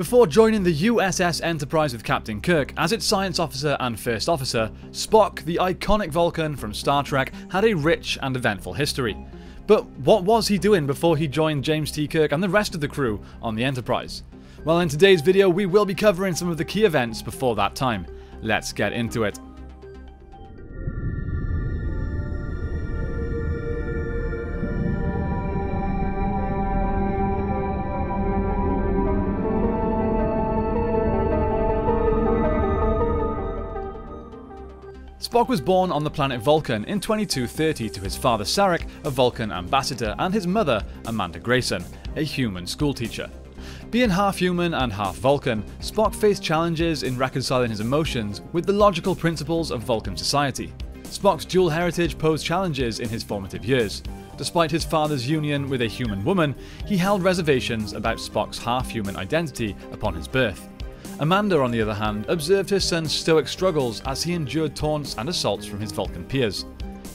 Before joining the USS Enterprise with Captain Kirk as its science officer and first officer, Spock, the iconic Vulcan from Star Trek, had a rich and eventful history. But what was he doing before he joined James T. Kirk and the rest of the crew on the Enterprise? Well, in today's video we will be covering some of the key events before that time. Let's get into it. Spock was born on the planet Vulcan in 2230 to his father Sarek, a Vulcan ambassador, and his mother, Amanda Grayson, a human schoolteacher. Being half human and half Vulcan, Spock faced challenges in reconciling his emotions with the logical principles of Vulcan society. Spock's dual heritage posed challenges in his formative years. Despite his father's union with a human woman, he held reservations about Spock's half-human identity upon his birth. Amanda, on the other hand, observed her son's stoic struggles as he endured taunts and assaults from his Vulcan peers.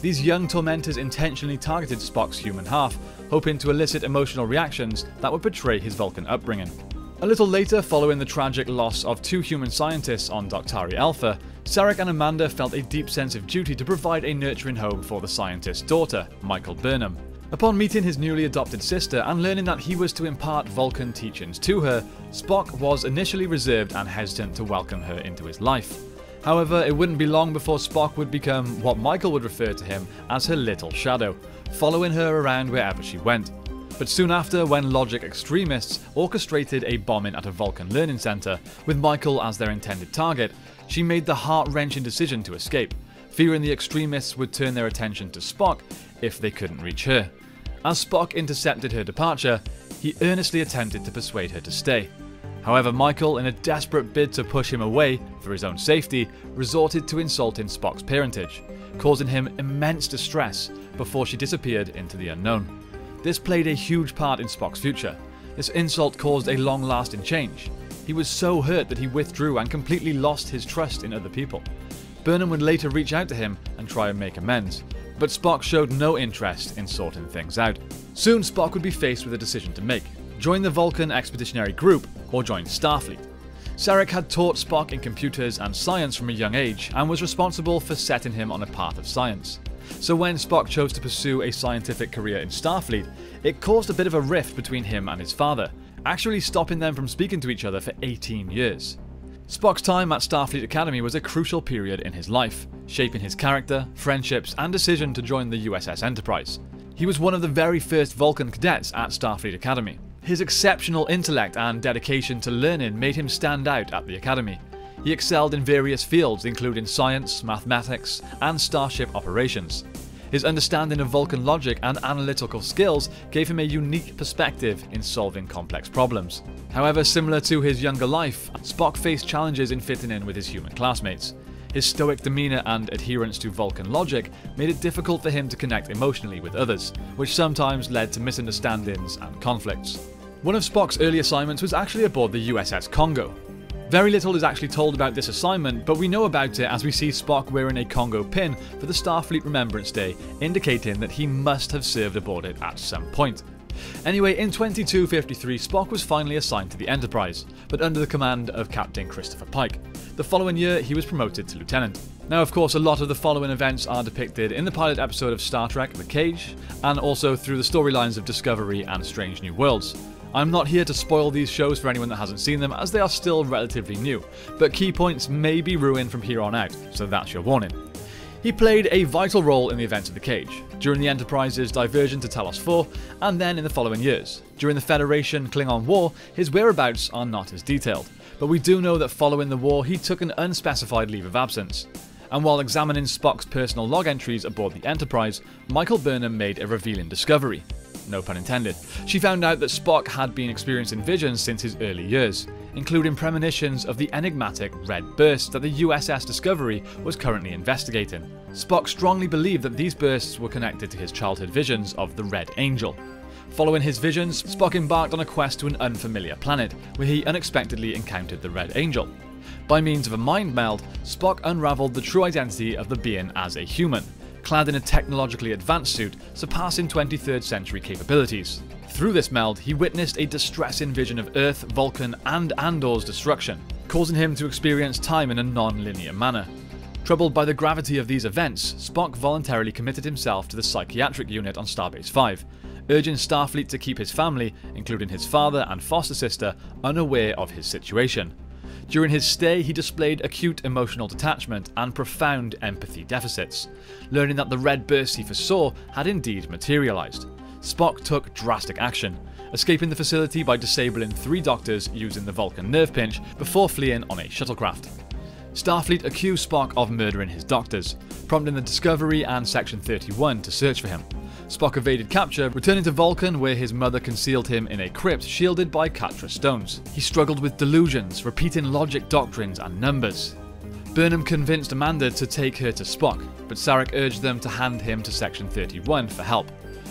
These young tormentors intentionally targeted Spock's human half, hoping to elicit emotional reactions that would betray his Vulcan upbringing. A little later, following the tragic loss of two human scientists on Doctari Alpha, Sarek and Amanda felt a deep sense of duty to provide a nurturing home for the scientist's daughter, Michael Burnham. Upon meeting his newly adopted sister and learning that he was to impart Vulcan teachings to her, Spock was initially reserved and hesitant to welcome her into his life. However, it wouldn't be long before Spock would become what Michael would refer to him as her little shadow, following her around wherever she went. But soon after, when logic extremists orchestrated a bombing at a Vulcan learning center, with Michael as their intended target, she made the heart-wrenching decision to escape, fearing the extremists would turn their attention to Spock if they couldn't reach her. As Spock intercepted her departure, he earnestly attempted to persuade her to stay. However, Michael, in a desperate bid to push him away for his own safety, resorted to insulting Spock's parentage, causing him immense distress before she disappeared into the unknown. This played a huge part in Spock's future. This insult caused a long-lasting change. He was so hurt that he withdrew and completely lost his trust in other people. Burnham would later reach out to him and try and make amends, but Spock showed no interest in sorting things out. Soon Spock would be faced with a decision to make: join the Vulcan Expeditionary Group or join Starfleet. Sarek had taught Spock in computers and science from a young age and was responsible for setting him on a path of science. So when Spock chose to pursue a scientific career in Starfleet, it caused a bit of a rift between him and his father, actually stopping them from speaking to each other for 18 years. Spock's time at Starfleet Academy was a crucial period in his life, shaping his character, friendships, and decision to join the USS Enterprise. He was one of the very first Vulcan cadets at Starfleet Academy. His exceptional intellect and dedication to learning made him stand out at the Academy. He excelled in various fields including science, mathematics, and starship operations. His understanding of Vulcan logic and analytical skills gave him a unique perspective in solving complex problems. However, similar to his younger life, Spock faced challenges in fitting in with his human classmates. His stoic demeanor and adherence to Vulcan logic made it difficult for him to connect emotionally with others, which sometimes led to misunderstandings and conflicts. One of Spock's early assignments was actually aboard the USS Congo. Very little is actually told about this assignment, but we know about it as we see Spock wearing a Congo pin for the Starfleet Remembrance Day, indicating that he must have served aboard it at some point. Anyway, in 2253, Spock was finally assigned to the Enterprise, but under the command of Captain Christopher Pike. The following year, he was promoted to lieutenant. Now, of course, a lot of the following events are depicted in the pilot episode of Star Trek: The Cage, and also through the storylines of Discovery and Strange New Worlds. I'm not here to spoil these shows for anyone that hasn't seen them, as they are still relatively new, but key points may be ruined from here on out, so that's your warning. He played a vital role in the events of The Cage, during the Enterprise's diversion to Talos IV, and then in the following years. During the Federation-Klingon War, his whereabouts are not as detailed, but we do know that following the war he took an unspecified leave of absence. And while examining Spock's personal log entries aboard the Enterprise, Michael Burnham made a revealing discovery. No pun intended. She found out that Spock had been experiencing visions since his early years, including premonitions of the enigmatic red bursts that the USS Discovery was currently investigating. Spock strongly believed that these bursts were connected to his childhood visions of the Red Angel. Following his visions, Spock embarked on a quest to an unfamiliar planet, where he unexpectedly encountered the Red Angel. By means of a mind meld, Spock unraveled the true identity of the being as a human, clad in a technologically advanced suit surpassing 23rd century capabilities. Through this meld, he witnessed a distressing vision of Earth, Vulcan, and Andor's destruction, causing him to experience time in a non-linear manner. Troubled by the gravity of these events, Spock voluntarily committed himself to the psychiatric unit on Starbase 5, urging Starfleet to keep his family, including his father and foster sister, unaware of his situation. During his stay, he displayed acute emotional detachment and profound empathy deficits, learning that the red bursts he foresaw had indeed materialized. Spock took drastic action, escaping the facility by disabling 3 doctors using the Vulcan nerve pinch before fleeing on a shuttlecraft. Starfleet accused Spock of murdering his doctors, prompting the Discovery and Section 31 to search for him. Spock evaded capture, returning to Vulcan where his mother concealed him in a crypt shielded by Katra stones. He struggled with delusions, repeating logic doctrines and numbers. Burnham convinced Amanda to take her to Spock, but Sarek urged them to hand him to Section 31 for help.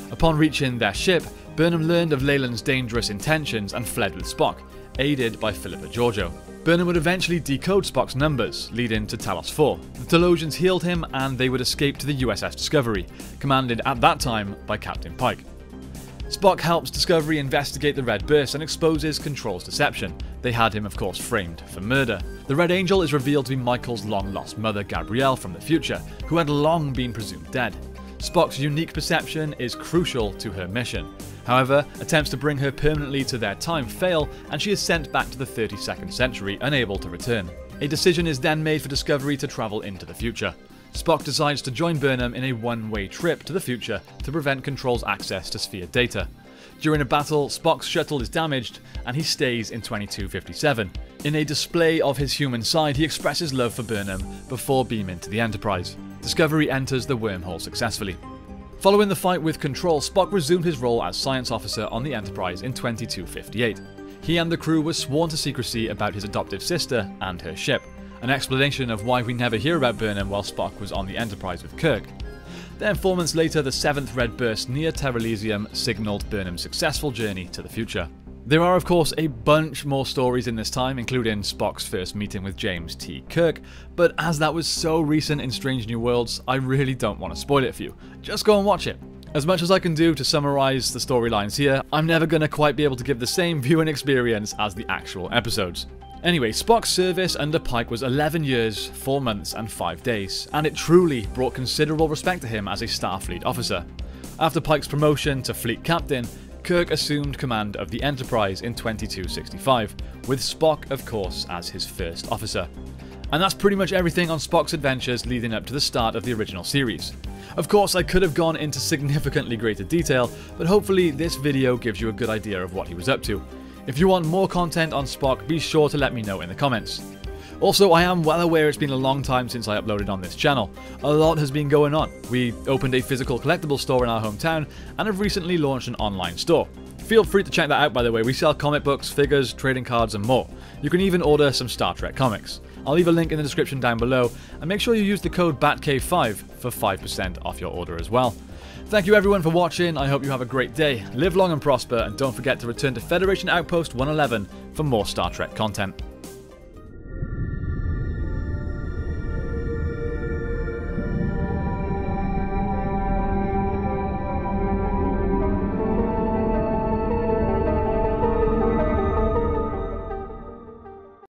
Upon reaching their ship, Burnham learned of Leyland's dangerous intentions and fled with Spock, aided by Philippa Georgiou. Burnham would eventually decode Spock's numbers, leading to Talos 4. The Talosians healed him and they would escape to the USS Discovery, commanded at that time by Captain Pike. Spock helps Discovery investigate the Red Burst and exposes Control's deception. They had him, of course, framed for murder. The Red Angel is revealed to be Michael's long-lost mother, Gabrielle, from the future, who had long been presumed dead. Spock's unique perception is crucial to her mission. However, attempts to bring her permanently to their time fail, and she is sent back to the 32nd century, unable to return. A decision is then made for Discovery to travel into the future. Spock decides to join Burnham in a one-way trip to the future to prevent Control's access to sphere data. During a battle, Spock's shuttle is damaged, and he stays in 2257. In a display of his human side, he expresses love for Burnham before beaming to the Enterprise. Discovery enters the wormhole successfully. Following the fight with Control, Spock resumed his role as science officer on the Enterprise in 2258. He and the crew were sworn to secrecy about his adoptive sister and her ship, an explanation of why we never hear about Burnham while Spock was on the Enterprise with Kirk. Then 4 months later, the 7th Red Burst near Terrelysium signalled Burnham's successful journey to the future. There are of course a bunch more stories in this time, including Spock's first meeting with James T. Kirk, but as that was so recent in Strange New Worlds, I really don't want to spoil it for you. Just go and watch it. As much as I can do to summarise the storylines here, I'm never going to quite be able to give the same viewing experience as the actual episodes. Anyway, Spock's service under Pike was 11 years, 4 months and 5 days, and it truly brought considerable respect to him as a Starfleet officer. After Pike's promotion to Fleet Captain, Kirk assumed command of the Enterprise in 2265, with Spock, of course, as his first officer. And that's pretty much everything on Spock's adventures leading up to the start of the original series. Of course, I could have gone into significantly greater detail, but hopefully this video gives you a good idea of what he was up to. If you want more content on Spock, be sure to let me know in the comments. Also, I am well aware it's been a long time since I uploaded on this channel. A lot has been going on. We opened a physical collectible store in our hometown and have recently launched an online store. Feel free to check that out, by the way. We sell comic books, figures, trading cards and more. You can even order some Star Trek comics. I'll leave a link in the description down below, and make sure you use the code BATCAVE5 for 5% off your order as well. Thank you everyone for watching. I hope you have a great day. Live long and prosper, and don't forget to return to Federation Outpost 111 for more Star Trek content.